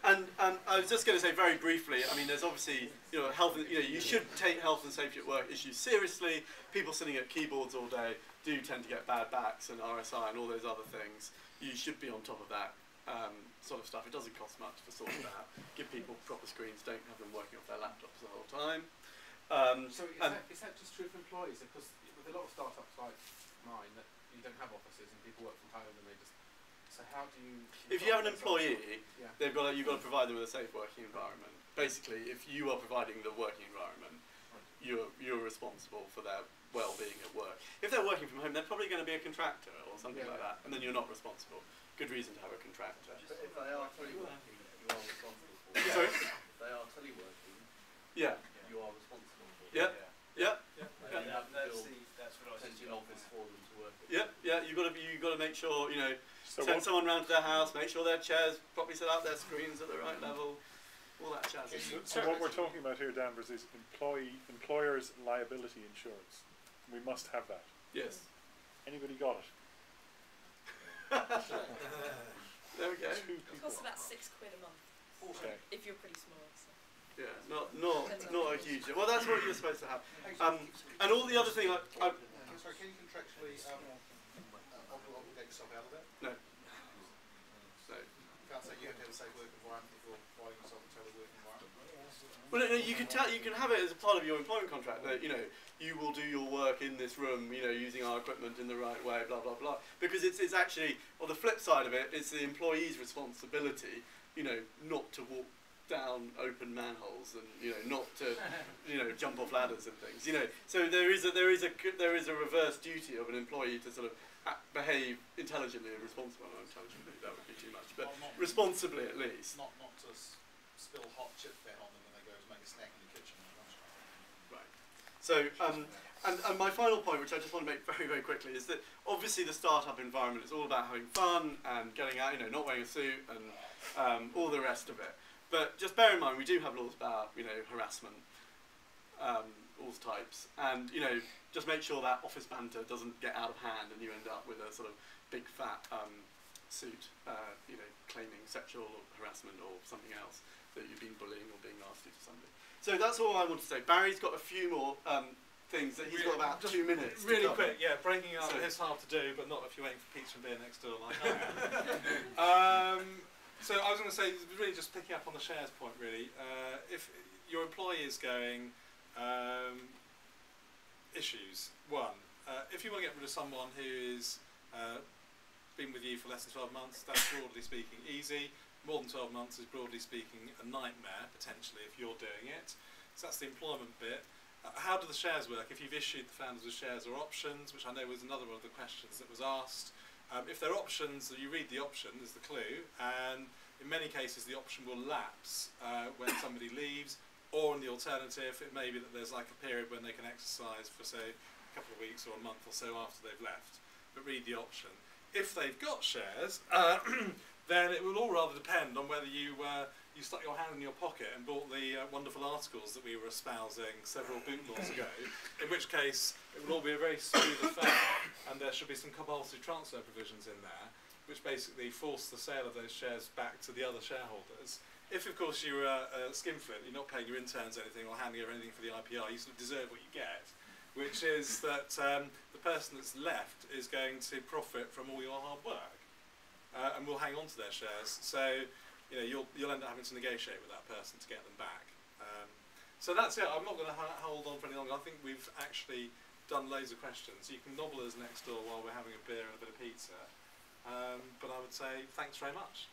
And I was just going to say very briefly, I mean, there's obviously, you should take health and safety at work issues seriously. People sitting at keyboards all day do tend to get bad backs and RSI and all those other things. You should be on top of that sort of stuff. It doesn't cost much to sort it out. Give people proper screens, don't have them working off their laptops the whole time. So is that just true for employees? Because with a lot of startups like mine, that you don't have offices and people work from home and they just... So how do you... If you have an employee, you've got to provide them with a safe working environment. Basically, if you are providing the working environment, you're responsible for their well-being at work. If they're working from home, they're probably going to be a contractor or something like that, and then you're not responsible. Good reason to have a contractor. But if they are teleworking, you are responsible for them. Sorry? If they are teleworking, you are responsible for them. Yeah. That's what I was in office for them to work at. You've got to make sure, send someone round to their house, make sure their chairs properly set up, their screens at the right level, all that jazz. So what we're talking about here, Danvers, is employers' liability insurance. We must have that. Yes. Anybody got it? There we go. It costs about £6 a month. Okay. If you're pretty small. So. Yeah, not a huge. Well, that's what you're supposed to have. And all the other thing, sorry, can you contractually obligate yourself out of it? No. You can't say you have to have a safe work environment if you're providing yourself a telework environment. Well, no, you can have it as a part of your employment contract that you will do your work in this room, using our equipment in the right way, blah blah blah. Because it's actually, on the flip side of it, it's the employee's responsibility, not to walk down open manholes and not to jump off ladders and things. So there is a reverse duty of an employee to sort of behave intelligently and responsibly. Not intelligently, that would be too much, but responsibly at least. Not to spill hot chip fat on them when they go to make a snack in the kitchen at lunchtime. Right. So and my final point, which I just want to make very very quickly, is that obviously the startup environment is all about having fun and getting out, not wearing a suit and all the rest of it. But just bear in mind, we do have laws about, harassment, all types, and, just make sure that office banter doesn't get out of hand and you end up with a sort of big fat suit, claiming sexual harassment or something else, that you've been bullying or being nasty to somebody. So that's all I want to say. Barry's got a few more things that he's got about 2 minutes. Really quick, breaking up is hard to do, but not if you're waiting for pizza and beer next door like I am. So I was going to say, really just picking up on the shares point, really. If your employee is going, issues. One, if you want to get rid of someone who is been with you for less than 12 months, that's broadly speaking easy. More than 12 months is broadly speaking a nightmare, potentially, if you're doing it. So that's the employment bit. How do the shares work? If you've issued the founders with shares or options, which I know was another one of the questions that was asked, if they're options, you read the option is the clue, and in many cases the option will lapse when somebody leaves, or in the alternative it may be that there's like a period when they can exercise for say a couple of weeks or a month or so after they've left, but read the option. If they've got shares, then it will all rather depend on whether you stuck your hand in your pocket and bought the wonderful articles that we were espousing several bootlaws ago, in which case it will all be a very smooth affair, and there should be some compulsory transfer provisions in there, which basically force the sale of those shares back to the other shareholders. If, of course, you're a skinflint, you're not paying your interns anything or handing over anything for the IPR, you sort of deserve what you get, which is that the person that's left is going to profit from all your hard work, and will hang on to their shares. So, you'll end up having to negotiate with that person to get them back. So that's it. I'm not going to hold on for any longer. I think we've actually done loads of questions. You can nobble us next door while we're having a beer and a bit of pizza. But I would say thanks very much.